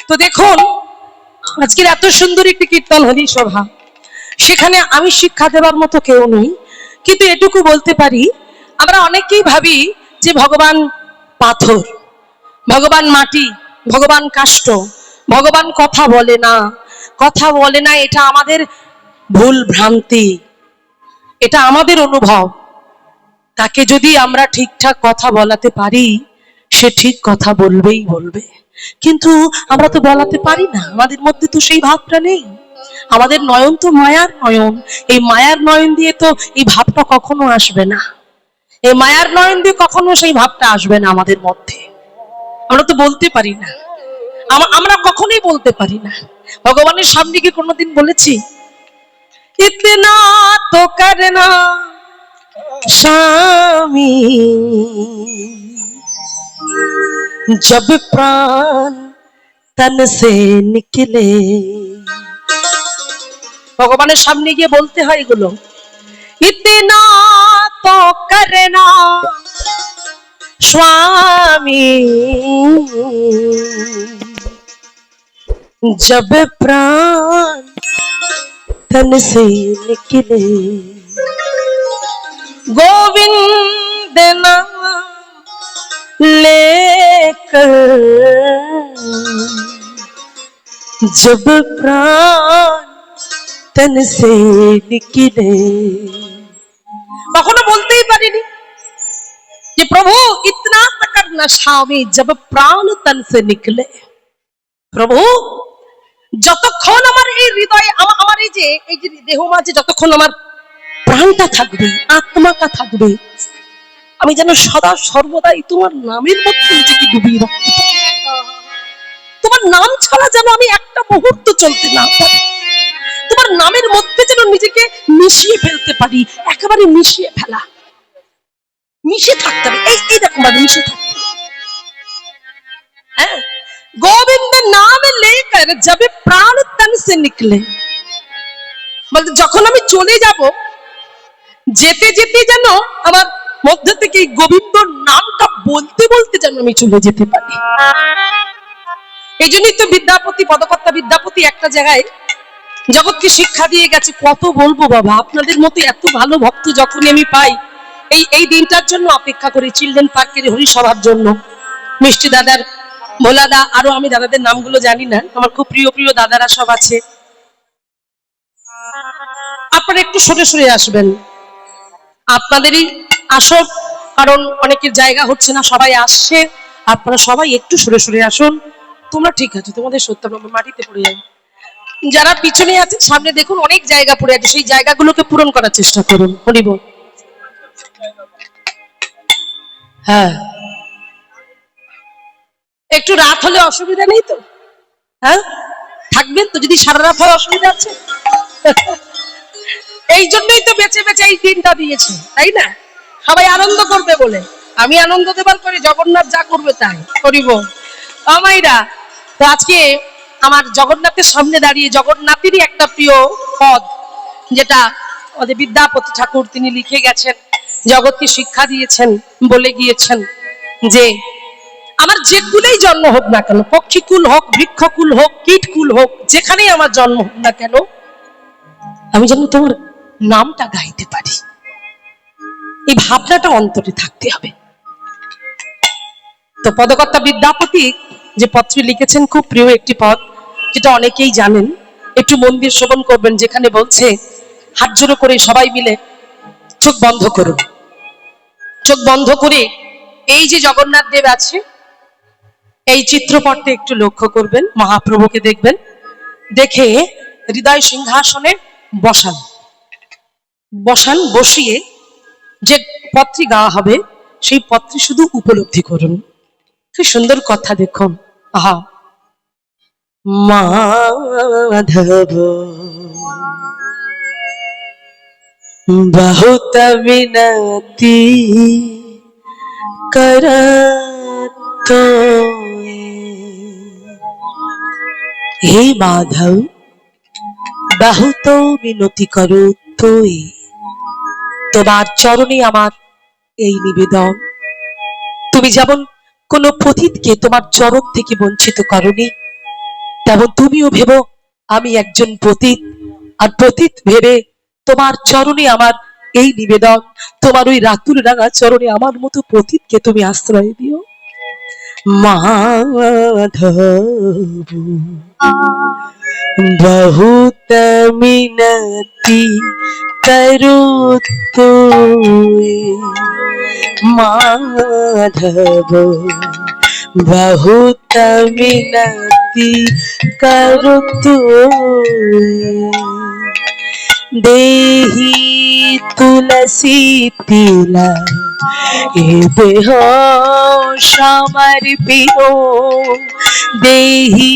তো দেখুন আজকের এত সুন্দর একটি কীর্তন হলি সভা, সেখানে আমি শিক্ষা দেবার মতো কেউ নই, কিন্তু এটুকু বলতে পারি আমরা অনেকেই ভাবি যে ভগবান পাথর, ভগবান মাটি, ভগবান কাষ্ঠ, ভগবান কথা বলে না, কথা বলে না। এটা আমাদের ভুল ভ্রান্তি, এটা আমাদের অনুভব। তাকে যদি আমরা ঠিকঠাক কথা বলাতে পারি, সে ঠিক কথা বলবেই বলবে, কিন্তু আমরা তো বলাতে পারি না, আমাদের মধ্যে তো সেই ভাবটা নেই। আমাদের নয়ন তো মায়ার নয়ন, এই মায়ার নয়ন দিয়ে তো এই ভাবটা কখনো আসবে না, এই মায়ার নয়ন দিয়ে কখনো সেই ভাবটা আসবে না আমাদের মধ্যে। আমরা তো বলতে পারি না, আমরা কখনোই বলতে পারি না। ভগবানের সামনে কি কোনোদিন বলেছি ইতনা তো করনা স্বামী जब प्राण तन से निकले। ভগবানের সামনে গিয়ে বলতে হয় এগুলো, ইতনা তো করনা स्वामी जब प्राण तन से निकले। गोविंद नाम लेकर जब प्राण तन से निकले। কখনো বলতেই পারিনি যে প্রভু ইতনা তক না স্বামী जब प्राण तन से निकले। প্রভু যতক্ষণ আমার এই হৃদয়ে আমার এই যে দেহ মাঝে যতক্ষণ আমার প্রাণটা থাকবে, আত্মাটা থাকবে, আমি যেন সদা সর্বদাই তোমার নামের মধ্যে নিজেকে ডুবিয়ে রাখতে পারি। তোমার নাম ছাড়া যেন আমি একটা মুহূর্ত চলতে না পারি, তোমার নামের মধ্যে যেন নিজেকে মিশিয়ে ফেলতে পারি, একেবারে মিশিয়ে ফেলা, মিশে থাকতে হবে, এই রকম ভাবে মিশে থাকতে। হ্যাঁ, গোবিন্দ নাম লেকর জব প্রাণ তন সে নিকলে, বলতে যখন আমি চলে যাব, যেতে যেতে যেন আমার মধ্য থেকে এই গোবিন্দ নামটা বলতে বলতে যেন আমি চলে যেতে পারি। এই জন্যই তো বিদ্যাপতি, পদকর্তা বিদ্যাপতি একটা জায়গায় জগৎকে শিক্ষা দিয়ে গেছে। কত বলবো বাবা, আপনাদের মতো এত ভালো ভক্ত যখনই আমি পাই, এই দিনটার জন্য অপেক্ষা করি, চিলড্রেন পার্কের হরিসভার জন্য। মিষ্টি দাদার, ভোলাদা, আরো আমি দাদাদের নামগুলো জানি না, আমার খুব প্রিয় প্রিয় দাদারা সব আছে। আপনারা একটু সরে সরে আসবেন, আপনাদেরই আসন, কারণ অনেকের জায়গা হচ্ছে না, সবাই আসছে, আপনারা সবাই একটু সরে সরে আসুন। তোমরা ঠিক আছে, তোমাদের সত্য মাটিতে পড়ে যাবে। যারা পিছনে আছে সামনে দেখুন অনেক জায়গা পড়ে আছে, সেই জায়গাগুলোকে পূরণ করার চেষ্টা করুন। হরিব। হ্যাঁ, একটু রাত হলে অসুবিধা নেই তো? হ্যাঁ, থাকবেন তো? যদি সারা রাত হয় অসুবিধা আছে? এই জন্যই তো বেঁচে বেঁচে এই দিনটা দিয়েছে, তাই না? সবাই আনন্দ করবে বলে। আমি আনন্দ দেবার করে জগন্নাথ যা করবে তাই করিব। আমাইরা তো আজকে আমার জগন্নাথের সামনে দাঁড়িয়ে জগন্নাথেরই একটা প্রিয় পদ, যেটা আমাদের বিদ্যাপতি ঠাকুর তিনি লিখে গেছেন, জগৎকে শিক্ষা দিয়েছেন, বলে গিয়েছেন যে আমার যে কুলেই জন্ম হোক না কেন, পক্ষীকুল হোক, বৃক্ষকুল হোক, কীটকুল হোক, যেখানেই আমার জন্ম হোক না কেন, আমি যেন তোমার নামটা গাইতে পারি। এই ভাবনাটা অন্তরে থাকতে হবে। তো পদকর্তা বিদ্যাপতি যে পত্রে লিখেছেন, খুব প্রিয় একটি পদ, যেটা অনেকেই জানেন, একটু মন দিয়ে শ্রবণ করবেন। যেখানে বলছে, হাত জোড়ো করে সবাই মিলে চোখ বন্ধ করুন, চোখ বন্ধ করে এই যে জগন্নাথ দেব আছে, এই চিত্রপটে একটু লক্ষ্য করবেন, মহাপ্রভুকে দেখবেন, দেখে হৃদয় সিংহাসনে বসান, বসান, বসিয়ে যে পত্রী গাওয়া হবে সেই পত্রী শুধু উপলব্ধি করুন। কি সুন্দর কথা দেখুন। আহা, মাধব বহুত বিনতি করত, হে মাধব বহুত বিনতি করত, তোমার চরণে আমার এই নিবেদন। তুমি যেমন কোনো পতিতকে তোমার চরণ থেকে বঞ্চিত করনি, তেমন তুমিও ভেবো আমি একজন পতিত, আর পতিত ভেবে তোমার চরণে আমার এই নিবেদন, তোমার ওই রাতুল রাঙা চরণে আমার মতো পতিতকে তুমি আশ্রয় দিও। माधव बहुत मिनती करो तो माधव बहुत मिनती करो तो देहि तुलसी तिला ए देह समर्पितो देहि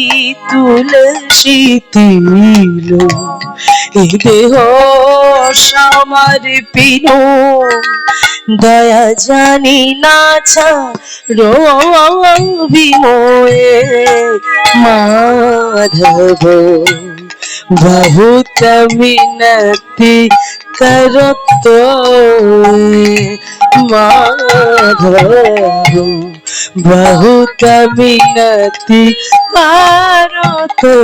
तुलसी तिलो ए देह समर्पितो दया जानी ना छाड़ो विमोए माधव बहुत मिनती करो तो माधव बहुत मिनती करो तो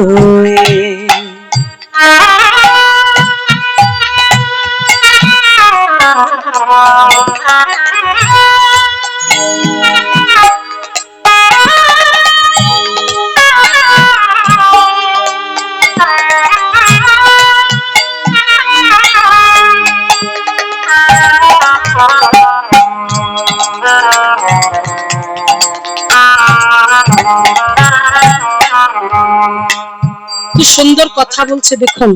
কি সুন্দর কথা বলছে দেখুন।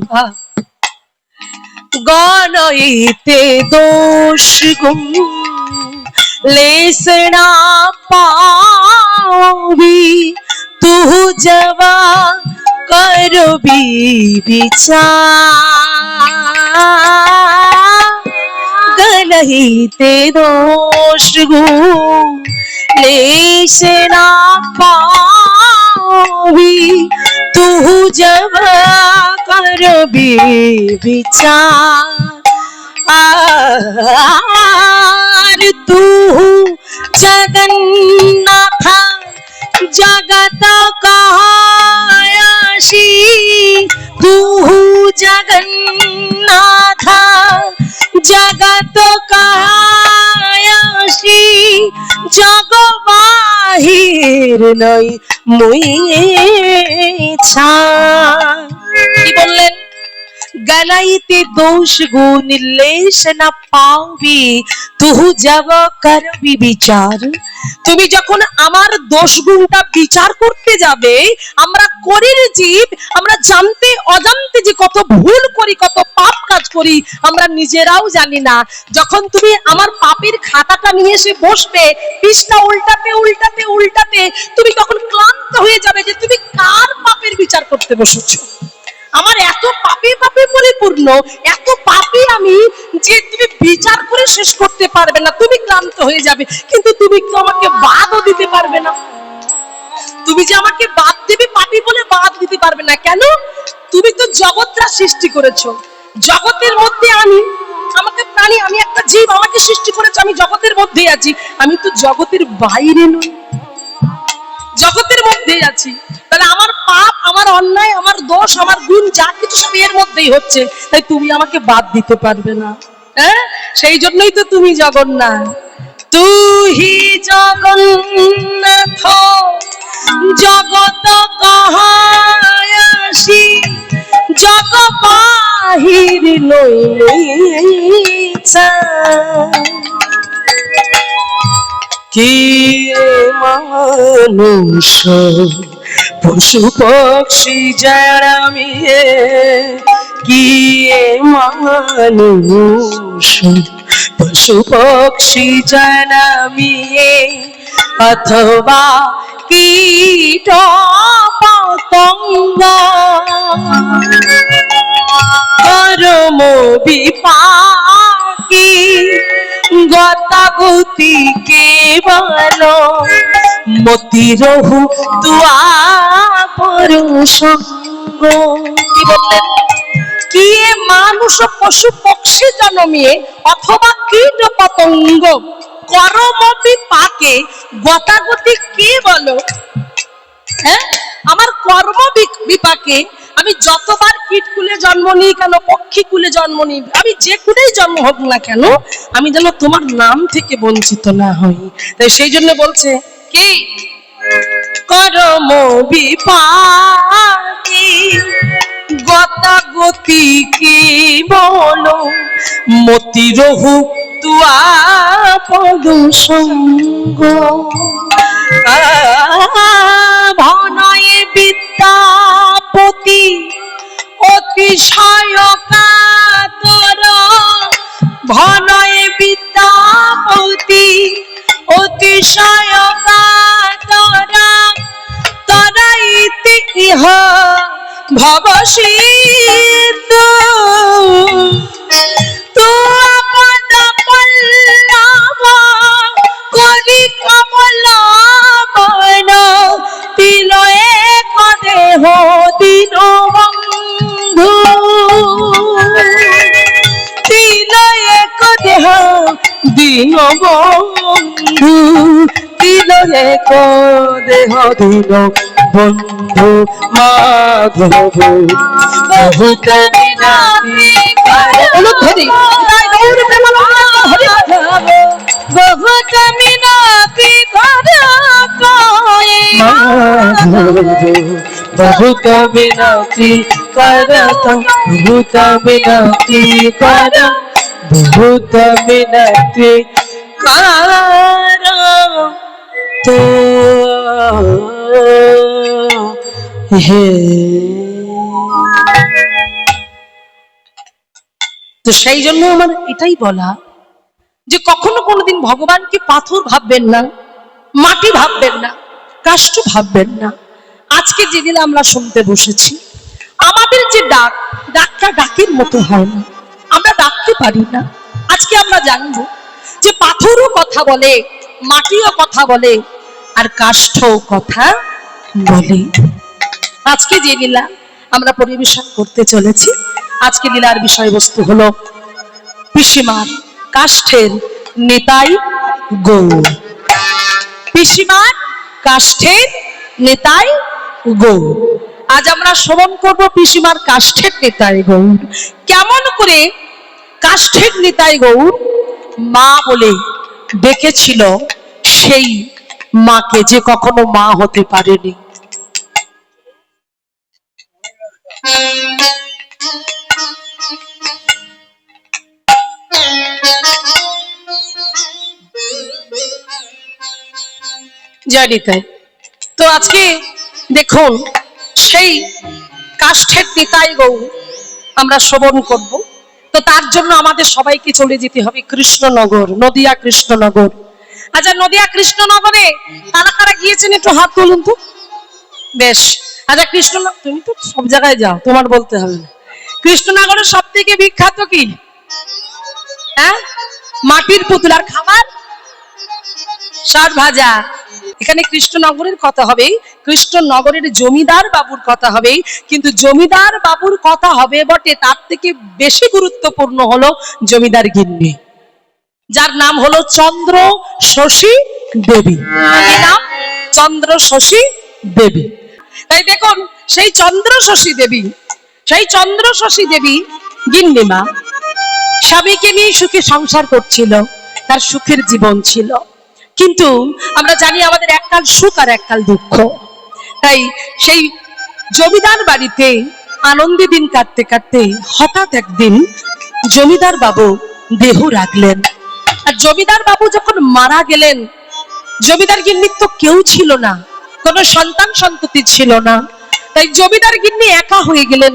গণইতে দোষ গুণ लेसना पावी तू जवा कर भी विचार गलही ते दोष गुण लेसना पावी तू जवा कर भी विचार तू जगन्नाथ जगत कहायासी तू जगन्नाथ जगत कहायासी जग बाहिर नई मुई छा কি বললেন गलाइते दोष गुण लेश न पावी तू जब करबी বিচার তুমি যখন আমার দোষ গুণটা বিচার করতে যাবে আমরা করির জীব আমরা জানতে অজান্তে যে কত ভুল করি কত পাপ কাজ করি আমরা নিজেরাও জানি না যখন তুমি আমার পাপের খাতাটা নিয়ে এসে বসবে পৃষ্ঠা উল্টাতে উল্টাতে উল্টাতে তুমি তখন ক্লান্ত হয়ে যাবে যে তুমি কার পাপের বিচার করতে বসেছো আমার এত পাপে পাপে পরিপূর্ণ এত পাপী আমি যে তুমি বিচার করে শেষ করতে পারবে না তুমি ক্লান্ত হয়ে যাবে কিন্তু তুমি তো আমাকে বাদও দিতে পারবে না তুমি যে আমাকে বাদ দিবে পাপী বলে বাদ দিতে পারবে না কেন তুমি তো জগৎটা সৃষ্টি করেছো জগতের মধ্যে আমি আমাকে প্রাণী আমি একটা জীব আমাকে সৃষ্টি করেছো আমি জগতের মধ্যেই আছি আমি তো জগতের বাইরে নই জগতের মধ্যেই আছি তাহলে আমার পাপ আমার অন্যায় আমার দোষ আমার গুণ যা কিছু সব এর মধ্যেই হচ্ছে তাই তুমি আমাকে বাদ দিতে পারবে না হ্যাঁ সেই জন্যই তো তুমি জগন্নাথ তুই জগন্নাথ জগত কহায়াসি জগ বাহির লইছা কি মানুষ পশু পক্ষী যারা মিয়ে কি মানুষ পশু পক্ষী যারা মিয়ে অথবা কীট পতঙ্গ কর্ম বিপাকি গতাগতি কেবল মতি রহু তুয়া পরসঙ্গ কি বললেন কি মানুষ পশু পক্ষী জন্মিয়ে অথবা কীট পতঙ্গ করম বিপাকে গতাগতি কে বলো? হ্যাঁ, আমার কর্ম বিপাকে আমি যতবার কীটকুলে জন্ম নিই কেন, পক্ষী কুলে জন্ম নিই, আমি যে কুলেই জন্ম হোক না কেন, আমি যেন তোমার নাম থেকে বঞ্চিত না হই। তাই সেই জন্য বলছে কি, কর্ম বিপাকে গতাগতি কি বলো, মতি রহু তুয়া পদ সঙ্গ, ভনয়ে বিদ্যাপতি অতিশয় কাতর, ভনয়ে বিদ্যাপতি অতিশয় কাতর, তরাইতে ইহ ভবসিত, পদ পল্লব করি কমল বন, তিলয়ে দেহ দীন বন্ধু, তিলয়ে দেহ দীন বন্ধু, তিলয়ে দেহ দীন বন্ধু, মাধব বহুত বিনাতি অনুধ্বনি বহুত মিনতি কর কয়ে, বহুত মিনতি কর, বহুত মিনতি কর, বহুত মিনতি কর তো হে। তো সেই জন্য আমার এটাই বলা যে কখনো কোনোদিন ভগবানকে পাথর ভাববেন না, মাটি ভাববেন না, কাষ্ঠ ভাববেন না। আজকে যেদিন আমরা শুনতে বসেছি, আমাদের যে ডাক, ডাকটা ডাকের মতো হয় না, আমরা ডাকতে পারি না। আজকে আমরা জানবো যে পাথরও কথা বলে, মাটিও কথা বলে, আর কাষ্ঠও কথা বলে। আজকে যে লীলা আমরা পরিবেশন করতে চলেছি, আজকে লীলার বিষয়বস্তু হলো পিসিমার কাষ্ঠের নেতাই গৌর। পিসিমার কাষ্ঠের নেতাই গৌর। আজ আমরা শ্রবণ করব পিসিমার কাষ্ঠের নেতাই গৌর। কেমন করে কাষ্ঠের নেতাই গৌর মা বলে ডেকেছিল সেই মাকে, যে কখনো মা হতে পারেনি। জানি তাই। তো আজকে দেখুন সেই কাষ্ঠের নিতাই গৌর আমরা শ্রবণ করব। তো তার জন্য আমাদের সবাইকে চলে যেতে হবে কৃষ্ণনগর, নদিয়া কৃষ্ণনগর। আচ্ছা, নদিয়া কৃষ্ণনগরে কারা কারা গিয়েছেন একটু হাত তুলুন তো। বেশ। আচ্ছা, কৃষ্ণনগর তুমি তো সব জায়গায় যাও, তোমার বলতে হবে না। কৃষ্ণনগরের সব থেকে বিখ্যাত কি? হ্যাঁ, মাটির পুতুলার খাবার, শাক ভাজা। এখানে কৃষ্ণনগরের কথা হবে, কৃষ্ণনগরের জমিদার বাবুর কথা হবে, কিন্তু জমিদার বাবুর কথা হবে বটে, তার থেকে বেশি গুরুত্বপূর্ণ হলো জমিদার গিন্নি, যার নাম হলো চন্দ্র শশী দেবী। কি নাম? চন্দ্র শশী দেবী। তাই দেখুন সেই চন্দ্র শশী দেবী, সেই চন্দ্র শশী দেবী গিন্নিমা স্বামীকে নিয়ে সুখে সংসার করছিল, তার সুখের জীবন ছিল। কিন্তু আমরা জানি আমাদের এককাল সুখ আর এককাল দুঃখ। তাই সেই জমিদার বাড়িতে আনন্দে দিন কাটতে কাটতে হঠাৎ একদিন জমিদার বাবু দেহ রাখলেন। আর জমিদার বাবু যখন মারা গেলেন, জমিদার গিন্নির তো কেউ ছিল না, কোনো সন্তান সন্ততি ছিল না। তাই জমিদার গিন্নি একা হয়ে গেলেন।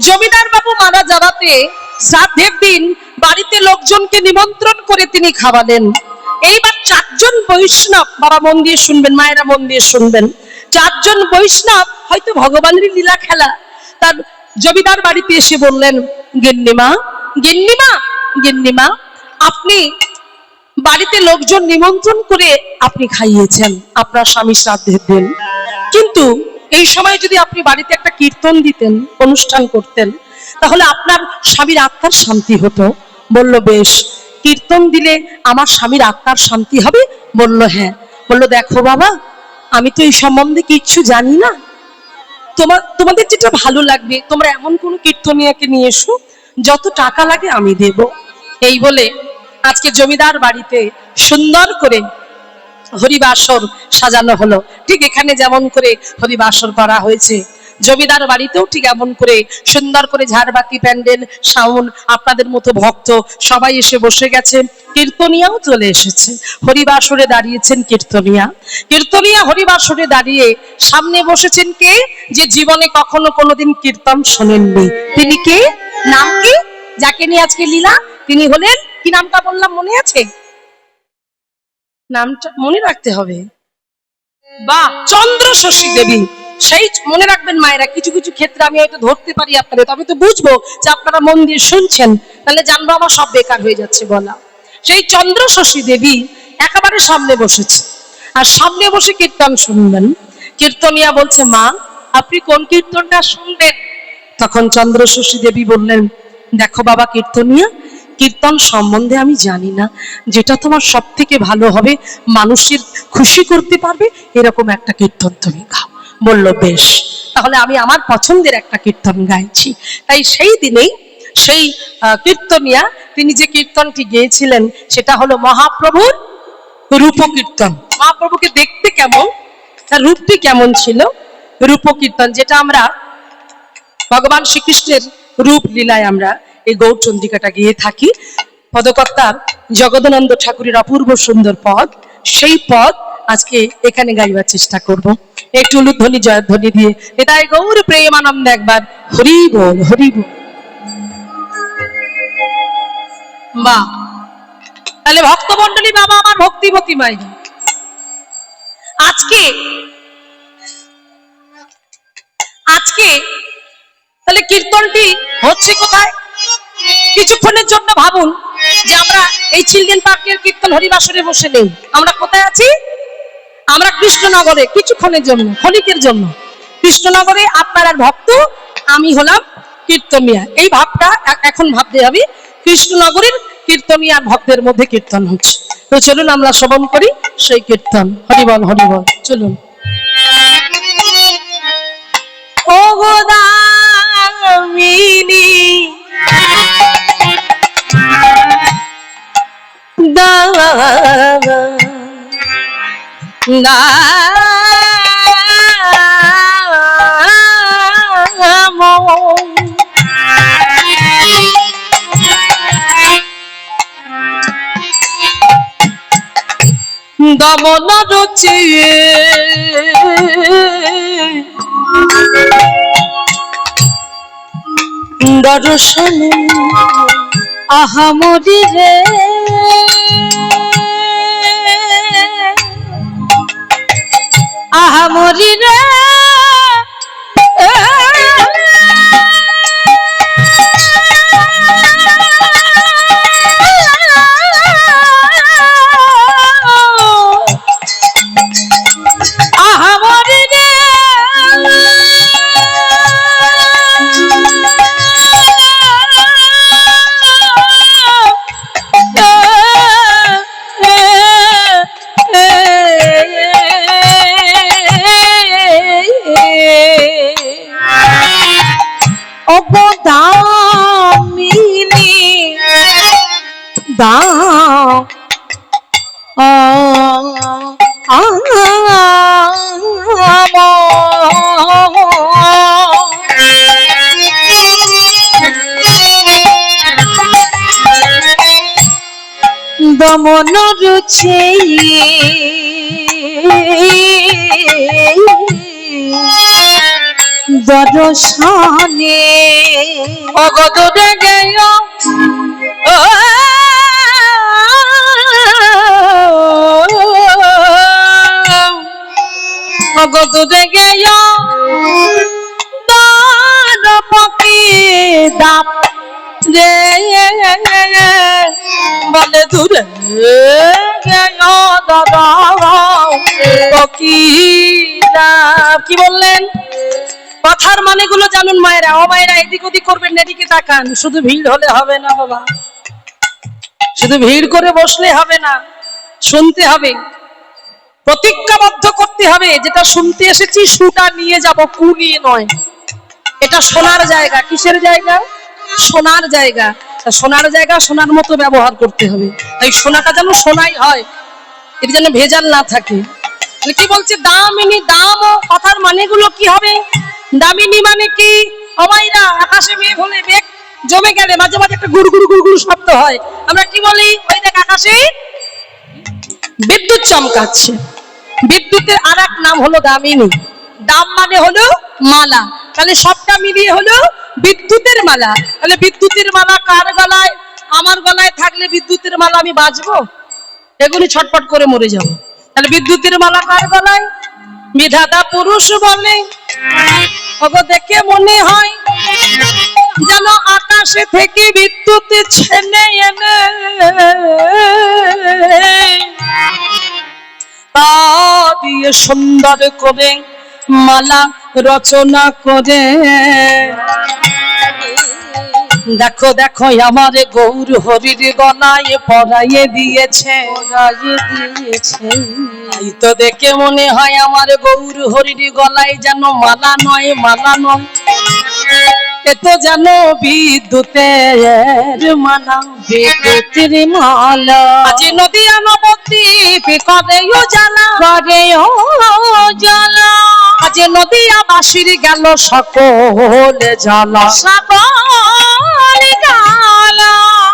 জমিদার বাবু মারা যাওয়াতে শ্রাদ্ধের দিন বাড়িতে লোকজনকে নিমন্ত্রণ করে তিনি খাওয়ালেন। এইবার চারজন বৈষ্ণব, বাবা মন দিয়ে শুনবেন, মায়েরা মন দিয়ে শুনবেন, চারজন বৈষ্ণব হয়তো ভগবানের লীলা খেলা তার জমিদার বাড়িতে এসে বললেন, গিন্নিমা গিন্নিমা গিন্নিমা, আপনি বাড়িতে লোকজন নিমন্ত্রণ করে আপনি খাইয়েছেন আপনার স্বামী শ্রাদ্ধের দিন, কিন্তু এই সময় যদি আপনি বাড়িতে একটা কীর্তন দিতেন, অনুষ্ঠান করতেন, তাহলে আপনার স্বামীর আত্মার শান্তি হতো। বলল বেশ, কীর্তন দিলে আমার স্বামীর আত্মার শান্তি হবে? বলল হ্যাঁ। বললো দেখো বাবা, আমি তো এই সম্বন্ধে কিচ্ছু জানি না, তোমাদের যেটা ভালো লাগবে তোমরা এমন কোনো কীর্তনিয়াকে নিয়ে এসো, যত টাকা লাগে আমি দেব। এই বলে আজকে জমিদার বাড়িতে সুন্দর করে হরিবাসর সাজানো হলো। ঠিক এখানে যেমন করে হরিবাসর করা হয়েছে, জমিদার বাড়িতেও ঠিক এমন করে সুন্দর করে ঝাড়বাতি, প্যান্ডেল, সাউন্ড, আপনাদের মতো ভক্ত সবাই এসে বসে গেছে। কীর্তনিয়াও চলে এসেছে, হরিবাসরে দাঁড়িয়েছেন কীর্তনিয়া। কীর্তনিয়া হরিবাসরে দাঁড়িয়ে সামনে বসেছেন কে? যে জীবনে কখনো কোনোদিন কীর্তন শোনেননি। তিনি কে? নাম কি? যাকে নিয়ে আজকে লীলা, তিনি হলেন, কি নামটা বললাম মনে আছে? নামটা মনে রাখতে হবে, বা চন্দ্রশশী দেবী। সেই মনে রাখবেন মায়েরা, কিছু কিছু ক্ষেত্রে আমি হয়তো ধরতে পারি আপনাদের, তবে তো বুঝবো যে আপনারা মন দিয়ে শুনছেন, তাহলে জানবো আমার সব বেকার হয়ে যাচ্ছে বলা। সেই চন্দ্রশশী দেবী একেবারে সামনে বসেছে, আর সামনে বসে কীর্তন শুনবেন। কীর্তনিয়া বলছে মা, আপনি কোন কীর্তনটা শুনবেন? তখন চন্দ্রশশী দেবী বললেন, দেখো বাবা কীর্তনিয়া, কীর্তন সম্বন্ধে আমি জানি না, যেটা তোমার সব থেকে ভালো হবে, মানুষের খুশি করতে পারবে, এরকম একটা কীর্তন তুমি গাও। বলল বেশ, তাহলে আমি আমার পছন্দের একটা কীর্তন গাইছি। তাই সেই দিনেই সেই কীর্তনিয়া তিনি যে কীর্তনটি গেয়েছিলেন সেটা হলো মহাপ্রভুর রূপ কীর্তন। মহাপ্রভুকে দেখতে কেমন, তার রূপটি কেমন ছিল, রূপ কীর্তন, যেটা আমরা ভগবান শ্রীকৃষ্ণের রূপ লীলায় আমরা এই গৌরচন্দ্রিকাটা গিয়ে থাকি। পদকর্তা জগদানন্দ ঠাকুরের অপূর্ব সুন্দর পদ, সেই পদ আজকে এখানে গাইবার চেষ্টা করব। একটু উলুধ্বনি জয়ধ্বনি দিয়ে এটাই গৌর প্রেমানন্দ একবার হরি বল, হরি বল। বা তাহলে ভক্তমন্ডলী, বাবা আমার ভক্তিমতী মাই, আজকে আজকে তাহলে কীর্তনটি হচ্ছে কোথায়? কিছুক্ষণের জন্য ভাবুন যে আমরা এই চিলড্রেন পার্কের কীর্তন হরিবাসরে বসে নেই, আমরা কোথায় আছি? আমরা কৃষ্ণনগরে, কিছুক্ষণের জন্য, ক্ষণিকের জন্য কৃষ্ণনগরে। আপনার আর ভক্ত, আমি হলাম কীর্তনিয়া। এই ভাবটা এখন ভাবতে হবে, কৃষ্ণনগরের কীর্তনিয়ার ভক্তের মধ্যে কীর্তন হচ্ছে। তো চলুন আমরা শ্রবণ করি সেই কীর্তন। হরিবল হরিবল, চলুন। ও গোদামিনী দমন রুচি দর্শন আহামরি রে, আহামরি রে, আহামরি রে, দমন রুচি দর্শনে অগদরে গেয় অগদরে গেয় দান পকি দাপ রে, বলে দূরে কি বললেন? কথার মানে গুলো জানুন মায়েরা। ও মায়েরা, এদিক ওদিক করবেন, এদিকে তাকান, শুধু ভিড় হলে হবে না বাবা। শুধু ভিড় করে বসলে হবে না, শুনতে হবে, প্রতিজ্ঞাবদ্ধ করতে হবে। যেটা শুনতে এসেছি সুটা নিয়ে যাব, কু নিয়ে নয়। এটা সোনার জায়গা। কিসের জায়গা? সোনার জায়গা। সোনার জায়গা সোনার মতো ব্যবহার করতে হবে। তাই সোনাটা যেন সোনাই হয়, এটা যেন ভেজাল না থাকে। কি বলছে? দামিনী। দাম ও কথার মানেগুলো কি হবে? দামিনী মানে কি? অমাইরা আকাশে মেঘ হলে, মেঘ জমে গেলে মাঝে মাঝে একটা গুড় গুড় গুড় গুড় শব্দ হয়, আমরা কি বলি? ওই দেখ আকাশে বিদ্যুৎ চমকাচ্ছে। বিদ্যুতের আর এক নাম হলো দামিনী। দাম মানে হলো মালা, তাহলে সবটা মিলিয়ে হলো বিদ্যুতের মালা। তাহলে বিদ্যুতের মালা কার গলায়? আমার গলায় থাকলে বিদ্যুতের মালা আমি বাজবো? এগুলি ছটপট করে মরে যাবো। তাহলে বিদ্যুতের মালা কার গলায়? বিধাতা পুরুষ বলে, ওগো দেখে মনে হয় যেন আকাশে থেকে বিদ্যুৎ ছেনে এনে তা দিয়ে সুন্দর করে মালা রচনা করে। দেখো দেখো আমার গৌর হরির গলায় পরাইয়ে দিয়েছে, এই তো দেখে মনে হয় আমার গৌর হরির গলায় যেন মালা নয়, মালা নয়, এ তো যেন বিদ্যুতের মালা, বিদ্যুতের মালা। আজ নদিয়া নবদ্বীপ করে জ্বালা, করে জ্বালা। আজ নদিয়া বাসির গেল সকলে জ্বালা, সকলে জ্বালা।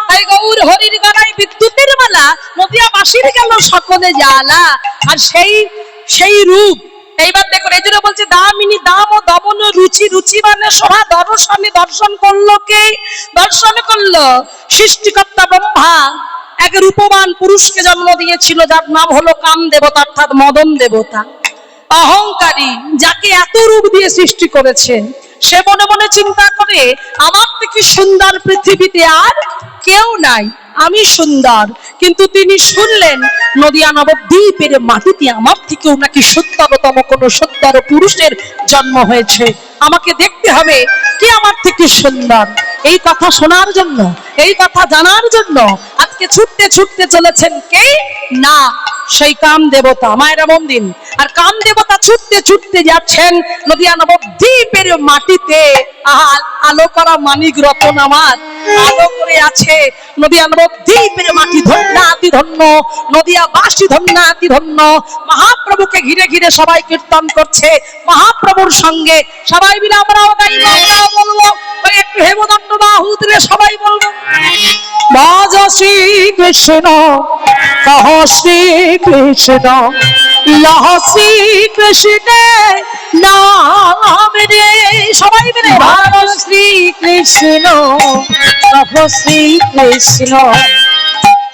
তাই গৌর হরির গলায় বিদ্যুতের মালা, নদিয়া বাসির গেল সকলে জ্বালা। আর সেই রূপ এইবার দেখুন। এই জন্য বলছে দামিনী। দাম ও দমন রুচি। রুচি মানে শোভা। দর্শনে দর্শন করলো কে? দর্শন করলো সৃষ্টিকর্তা ব্রহ্মা এক রূপবান পুরুষকে জন্ম দিয়েছিল, যার নাম হলো কাম দেবতা, অর্থাৎ মদন দেবতা। অহংকারী, যাকে এত রূপ দিয়ে সৃষ্টি করেছে, সে মনে মনে চিন্তা করে আমার থেকে সুন্দর পৃথিবীতে আর কেউ নাই, আমি সুন্দর। কিন্তু তিনি শুনলেন নদিয়া নবদ্বীপের মাটিতে আমার থেকেও নাকি সুন্দরতম কোন সুন্দর পুরুষের জন্ম হয়েছে। আমাকে দেখতে হবে কে আমার থেকে সুন্দর। এই কথা শোনার জন্য, এই কথা জানার জন্য আজকে ছুটতে ছুটতে চলেছেন কে? না, সেই কাম দেবতা। মায়েরা মন দিন। আর কাম দেবতা ছুটতে ছুটতে যাচ্ছেন নদিয়া নবদ্বীপের মাটিতে। আলো করা মানিক রতন আমার আলো করে আছে নদিয়া নবদ্বীপের মাটি। ধন্যাতি ধন্য, নদিয়াবাসী ধন্যাতি ধন্য। মহাপ্রভুকে ঘিরে ঘিরে সবাই কীর্তন করছে, মহাপ্রভুর সঙ্গে সবাই মিলে আমরাও গাইব, আমরাও বলবো। একটু হেমদণ্ড বাহু দিলে সবাই বলবো, ভজ শ্রী কৃষ্ণ, কহ শ্রী কৃষ্ণ, লহ শ্রী কৃষ্ণ নাম রে। সবাই মিলে ভজ শ্রী কৃষ্ণ, কহ শ্রী কৃষ্ণ,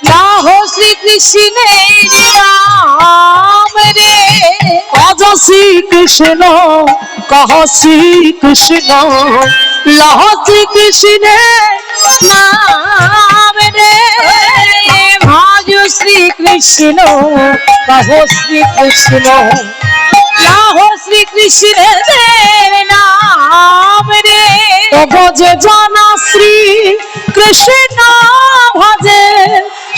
লহ শ্রী কৃষ্ণের নাম রে। ভজ শ্রী কৃষ্ণ, কহ শ্রী কৃষ্ণ, লহ শ্রী কৃষ্ণের নাম রে। ভজ শ্রী কৃষ্ণ, কহ শ্রী কৃষ্ণ, লহ শ্রী কৃষ্ণের নাম রে। ভজে জনা শ্রী কৃষ্ণ ভজে,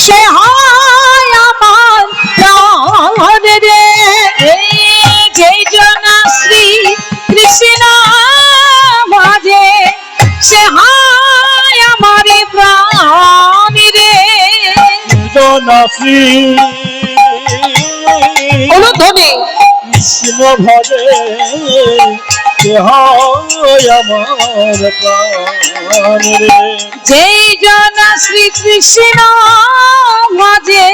সে হয় আমার প্রাণ রে। যেই জনা শ্রী কৃষ্ণ ভজে, সে হয় আমার প্রাণ রে। জনা শ্রী অনুধ্বনি কৃষ্ণ ভজে, সে হয় আমার প্রাণ রে। যেই জনা শ্রী কৃষ্ণ ভজে,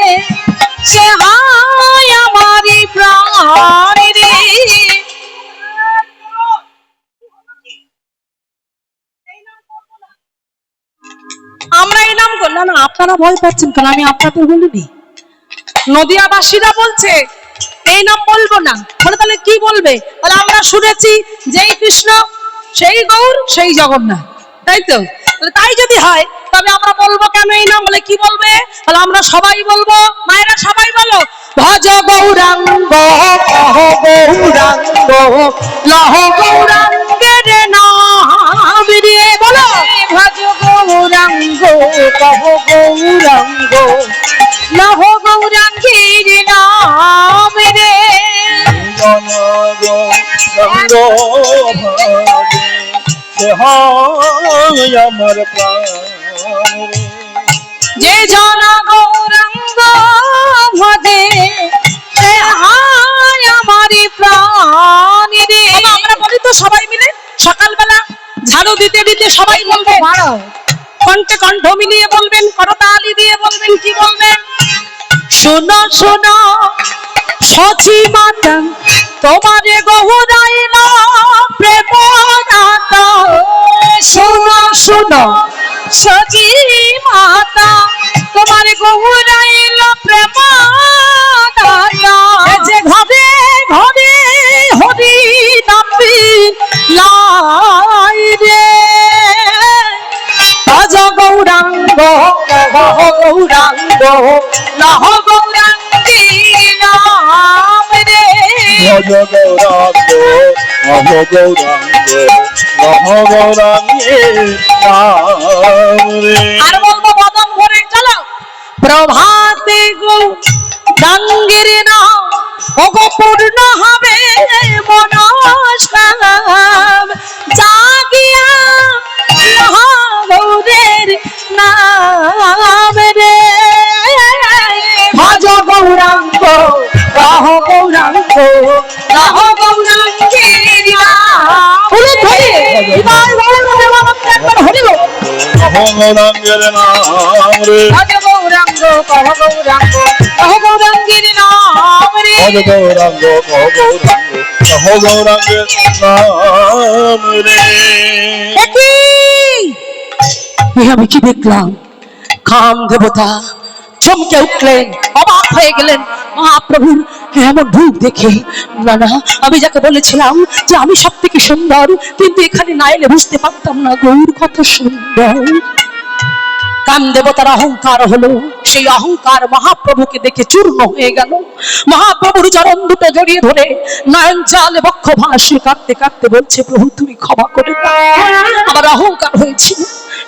সে হয় আমার প্রাণ রে। আমরা এই নাম করলাম না, আপনারা ভয় পাচ্ছেন কেন? আমি আপনাদের বলিনি, নদিয়াবাসীরা বলছে এই নাম বলবো না। বলে তাহলে কি বলবে? বলে আমরা শুনেছি যেই কৃষ্ণ সেই গৌর সেই জগন্নাথ, তাই তো? তাই যদি হয় তবে আমরা বলবো কেন এই নাম? বলে কি বলবে? বলে আমরা সবাই বলবো। মায়েরা সবাই বলো, ভজ গৌরাঙ্গ, কহ গৌরাঙ্গ, লহ গৌরাঙ্গের নাম রে। বলো, ভজ গৌরাঙ্গ, গৌরাঙ্গ কহ গৌরাঙ্গ লহ গৌরাঙ্গীর নাম রে জন গৌরাঙ্গ ভজে সে হয় আমার প্রাণ রে যে জন গৌরাঙ্গ ভজে সে হয় আমারি প্রাণ রে আমরা বলি তো সবাই মিলে সকালবেলা ঝাড়ু দিতে দিতে সবাই বলবে কণ্ঠে কণ্ঠ মিলিয়ে বলবেন করতালি দিয়ে বলবেন কি বলবেন শোনো শোনো সচি মাতা তোমারে গৌরাইল প্রেম নাতা শোনো শোনো সচি মাতা তোমারে গৌরাইল প্রেম নাতা যে ঘরে ঘরে হরি নামবি লাই রে ভজ গৌরাঙ্গ কহ গৌরাঙ্গ লহ গৌরাঙ্গী নাম রে ভজ গৌরাঙ্গ অহ গৌরাঙ্গ অহ গৌরাঙ্গে নাম রে আর বলবো বদন ভরে চলো প্রভাতে গৌরাঙ্গের নাম ওগো পূর্ণ হবে মনস্কাম জাগিয়া গৌরের নাম রে ভজ গৌরাঙ্গ কহ গৌরাঙ্গ লহ গৌরাঙ্গের নাম ধরে এবার একবার হরিব গৌরাঙ্গের নাম রে ভজ গৌরাঙ্গ কহ গৌরাঙ্গ লহ গৌরাঙ্গের নাম রে ভজ গৌরাঙ্গ কহ গৌরাঙ্গ কহ গৌরাঙ্গের নাম রে আমি কি দেখলাম কাম দেবতা চমকে উঠলেন অবাক হয়ে গেলেন মহাপ্রভুর এমন রূপ দেখে না না আমি যাকে বলেছিলাম যে আমি সব থেকে সুন্দর কিন্তু এখানে না এলে বুঝতে পারতাম না গৌর কত সুন্দর কাম দেবতার অহংকার হলো সেই অহংকার মহাপ্রভুকে দেখে চূর্ণ হয়ে গেল মহাপ্রভুর চরণ দুটো জড়িয়ে ধরে নয়ন জলে বক্ষ ভাসে কাঁদতে কাঁদতে বলছে প্রভু তুমি ক্ষমা করে দাও আমার অহংকার হয়েছিল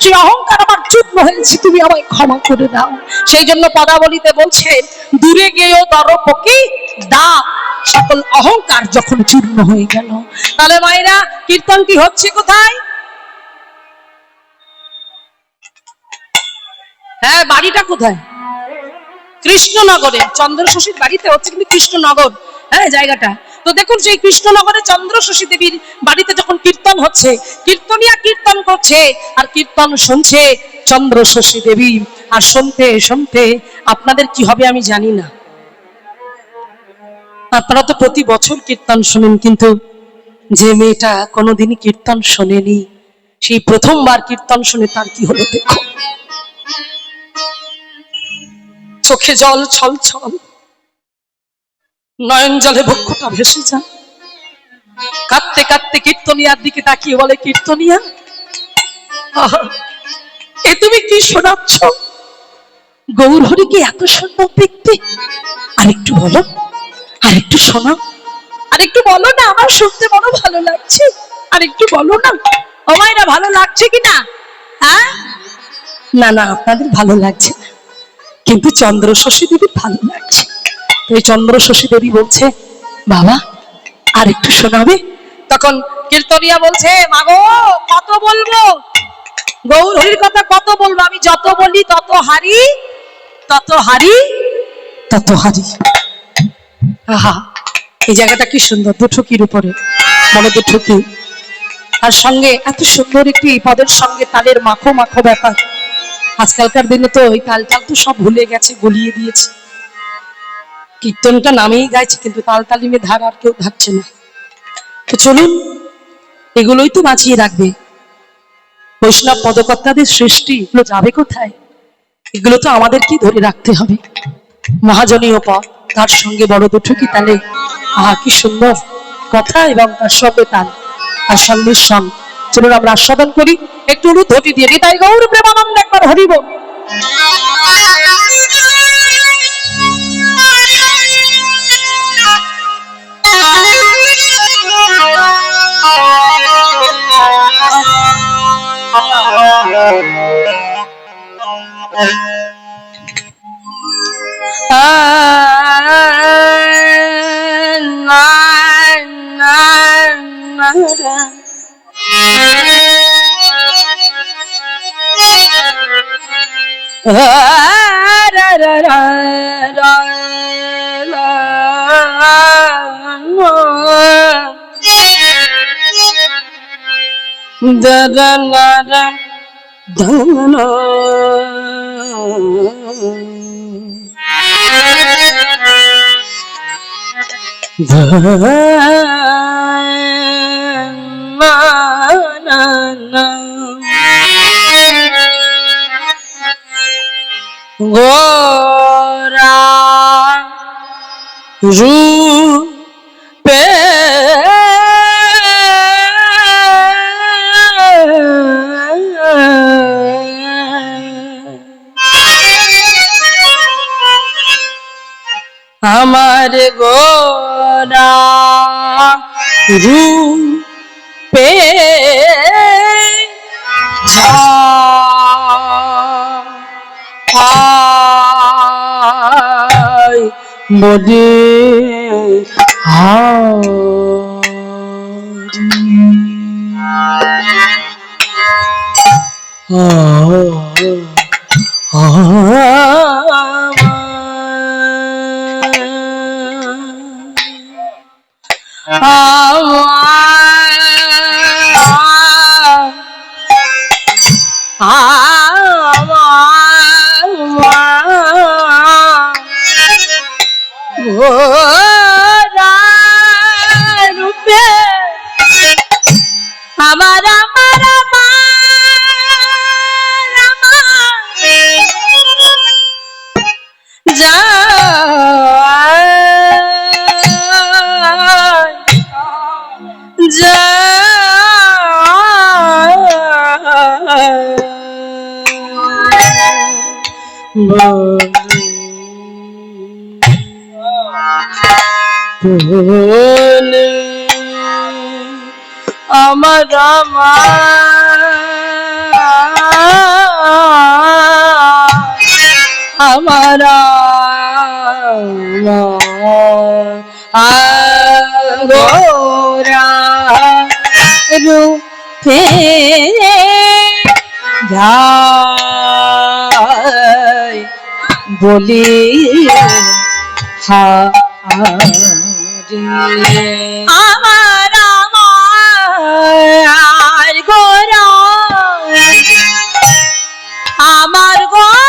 সেই অহংকার আমার চূর্ণ হয়েছে তুমি আমায় ক্ষমা করে দাও সেই জন্য পদাবলিতে বলছে দূরে গেও দরপকি দা সকল অহংকার যখন চূর্ণ হয়ে গেল তাহলে মায়েরা কীর্তনটি হচ্ছে কোথায় হ্যাঁ বাড়িটা কোথায় কৃষ্ণনগরে চন্দ্রশশীর বাড়িতে হচ্ছে কিন্তু কৃষ্ণনগর হ্যাঁ জায়গাটা তো দেখুন সেই কৃষ্ণনগরে চন্দ্রশশী দেবীর বাড়িতে যখন কীর্তন হচ্ছে কীর্তনিয়া কীর্তন করছে আর কীর্তন শুনছে চন্দ্রশশী দেবী আর শুনতে শুনতে আপনাদের কি হবে আমি জানি না আপনারা তো প্রতি বছর কীর্তন শোনেন কিন্তু যে মেয়েটা কোনোদিনই কীর্তন শোনেনি সেই প্রথমবার কীর্তন শুনে তার কি হলো দেখো চোখে জল ছল ছল নয়ন জলে বক্ষটা ভেসে যায় কাঁদতে কাঁদতে কীর্তনিয়ার দিকে তাকিয়ে বলে কীর্তনিয়া এ তুমি কি শোনাচ্ছ গৌরহরি কি এত সুন্দর দেখতে আরেকটু বলো আরেকটু শোনো আরেকটু বলো না আমার শুনতে বড় ভালো লাগছে আরেকটু বলো না ও মায়েরা ভালো লাগছে কিনা হ্যাঁ না না আপনাদের ভালো লাগছে না কিন্তু চন্দ্রশশী দেবী ভালো লাগছে এই চন্দ্রশশী দেবী বলছে বাবা আর একটু শোনাবে তখন কীর্তনিয়া বলছে মাগো কত বলবো গৌরহরির কথা কত বলবো আমি যত বলি তত হারি তত হারি তত হারি আহা এই জায়গাটা কি সুন্দর দুঠুকির উপরে মনে দুঠুকি আর সঙ্গে এত সুন্দর একটি পদের সঙ্গে তালের মাখো মাখো ব্যাপার আজকালকার দিনে তো ওই তালটাল তো সব ভুলে গেছে গলিয়ে দিয়েছে কীর্তনটা নামেই গাইছে কিন্তু তাল তালিমে ধার আর কেউ ধারছে না তো চলুন এগুলোই তো বাঁচিয়ে রাখবে বৈষ্ণব পদকর্তাদের সৃষ্টি এগুলো যাবে কোথায় এগুলো তো আমাদেরকেই ধরে রাখতে হবে মহাজনীয় পদ তার সঙ্গে বড় দুঠুকি তালে আহা কি সুন্দর কথা এবং তার সঙ্গে তাল আর সংমিশ্রণ চলুন আমরা আস্বাদন করি একটু অনুধতি দিয়ে তাই গৌর প্রেমানন্দ একবার হরিব গোরা রূপে আমার গোরা রূপে বদে রূপে আমার আমার আমার আমার গোরা রূপে যাই বলি আমার আমার গোরা আমার গোরা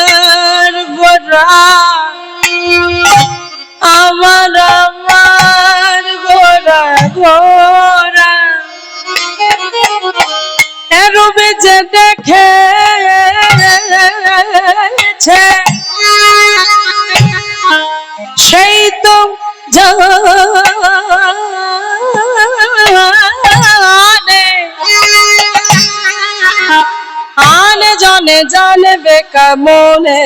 আমার গোরা আমার আমার গোরা গোরা এরূপে যে দেখেছে সেই তো জানে আনে জানে জানবে কেমনে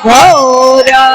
ঘোরা